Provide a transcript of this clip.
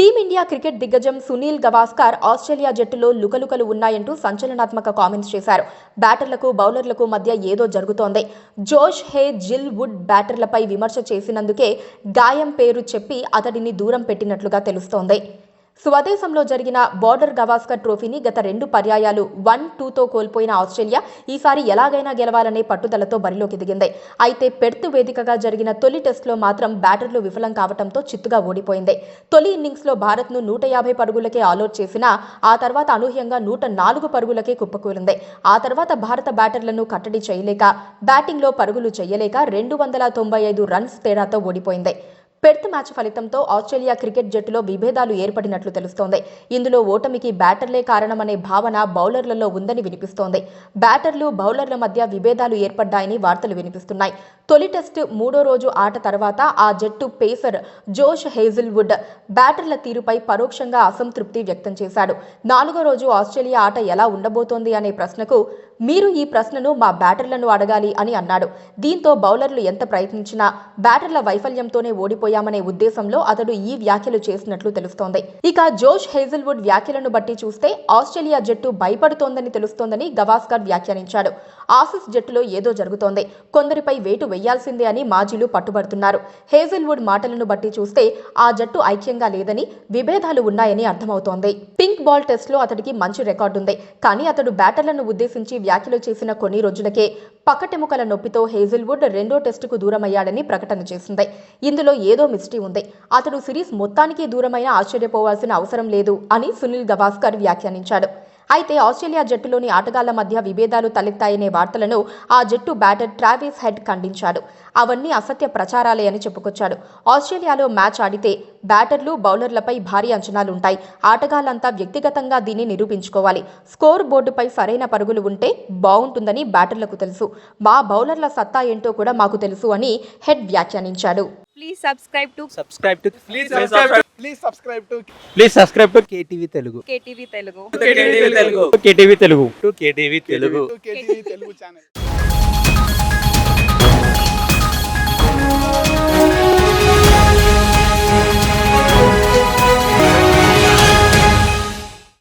Team India cricket దిగ్గజం Sunil Gavaskar Australia జట్టులో లుకలుకలు ఉన్నాయంటూ సంచలనాత్మక కామెంట్స్ చేశారు. బ్యాటర్లకు బౌలర్లకు మధ్య ఏదో జరుగుతోంది. జోష్ హేజిల్ వుడ్ బ్యాటర్లపై విమర్శ చేసినందుకే గాయం పేరు చెప్పి అతడిని దూరం పెట్టినట్లుగా తెలుస్తోంది. స్వదేశంలో జరిగిన బోర్డర్ గవాస్కర్ ట్రోఫీని గత 2 పర్యాయాలు 1-2తో కోల్పోయిన ఆస్ట్రేలియా ఈసారి ఎలాగైనా గెలవాలనే పట్టుదలతో బరిలోకి దిగింది. అయితే పెర్త్ వేదికగా జరిగిన తొలి టెస్టులో మాత్రం బ్యాటర్లు విఫలం కావడంతో చిత్తుగా ఓడిపోయింది. తొలి ఇన్నింగ్స్లో భారత్ను 150 పరుగులకే ఆలౌట్ చేసినా ఆ తర్వాత అనూహ్యంగా 104 పరుగులకే కుప్పకూలింది. ఆ తర్వాత భారత బ్యాటర్లను కట్టడి చేయలేక, బ్యాటింగ్లో పరుగులు చేయలేక 295 రన్స్ తేడాతో ఓడిపోయింది. పెర్త్ మ్యాచ్ ఫలితంతో ఆస్ట్రేలియా క్రికెట్ జట్టులో విభేదాలు ఏర్పడినట్లు తెలుస్తోంది. ఇందులో ఓటమికి బ్యాటర్లే కారణమనే భావన బౌలర్లలో ఉందని వినిపిస్తోంది. బ్యాటర్లు, బౌలర్ల మధ్య విభేదాలు ఏర్పడ్డాయని వార్తలు వినిపిస్తున్నాయి. తొలి టెస్ట్ 3వ రోజు ఆట తర్వాత ఆ జట్టు పేసర్ జోష్ హేజిల్వుడ్ బ్యాటర్ల తీరుపై పరోక్షంగా అసంతృప్తి వ్యక్తం చేశాడు. 4వ రోజు ఆస్ట్రేలియా ఆట ఎలా ఉండబోతోంది అనే ప్రశ్నకు మీరు ఈ ప్రశ్నను మా బ్యాటర్లను అడగాలి అని అన్నాడు. దీంతో బౌలర్లు ఎంత ప్రయత్నించినా బ్యాటర్ల వైఫల్యంతోనే ఓడిపోయామనే ఉద్దేశంలో అతడు ఈ వ్యాఖ్యలు చేసినట్లు తెలుస్తోంది. ఇక జోష్ హేజిల్వుడ్ వ్యాఖ్యలను బట్టి చూస్తే ఆస్ట్రేలియా జట్టు భయపడుతోందని తెలుస్తోందని గవాస్కర్ వ్యాఖ్యానించాడు. ఆసీస్ జట్టులో ఏదో జరుగుతోంది, కొందరిపై వేటు వేయాల్సిందే అని మాజీలు పట్టుబడుతున్నారు. హేజిల్వుడ్ మాటలను బట్టి చూస్తే ఆ జట్టు ఐక్యంగా లేదని, విభేదాలు ఉన్నాయని అర్థమవుతోంది. పింక్ బాల్ టెస్ట్లో అతడికి మంచి రికార్డుంది. కానీ అతడు బ్యాటర్లను ఉద్దేశించి వ్యాఖ్యలు చేసిన కొన్ని రోజులకే పక్కటెముకల నొప్పితో హేజిల్వుడ్ 2వ టెస్టుకు దూరమయ్యాడని ప్రకటన చేసింది. ఇందులో ఏదో మిస్టరీ ఉంది. అతడు సిరీస్ మొత్తానికి దూరమైనా ఆశ్చర్యపోవాల్సిన అవసరం లేదు అని సునీల్ గవాస్కర్ వ్యాఖ్యానించాడు. అయితే ఆస్ట్రేలియా జట్టులోని ఆటగాళ్ల మధ్య విభేదాలు తలెత్తాయనే వార్తలను ఆ జట్టు బ్యాటర్ ట్రావిస్ హెడ్ ఖండించాడు. అవన్నీ అసత్య ప్రచారాలే అని చెప్పుకొచ్చాడు. ఆస్ట్రేలియాలో మ్యాచ్ ఆడితే బ్యాటర్లు, బౌలర్లపై భారీ అంచనాలుంటాయి. ఆటగాళ్లంతా వ్యక్తిగతంగా దీన్ని నిరూపించుకోవాలి. స్కోర్ బోర్డుపై సరైన పరుగులు ఉంటే బాగుంటుందని బ్యాటర్లకు తెలుసు. మా బౌలర్ల సత్తా ఏంటో కూడా మాకు తెలుసు అని head వ్యాఖ్యానించాడు. Please subscribe to KTV Telugu. KTV Telugu. KTV Telugu. KTV Telugu channel.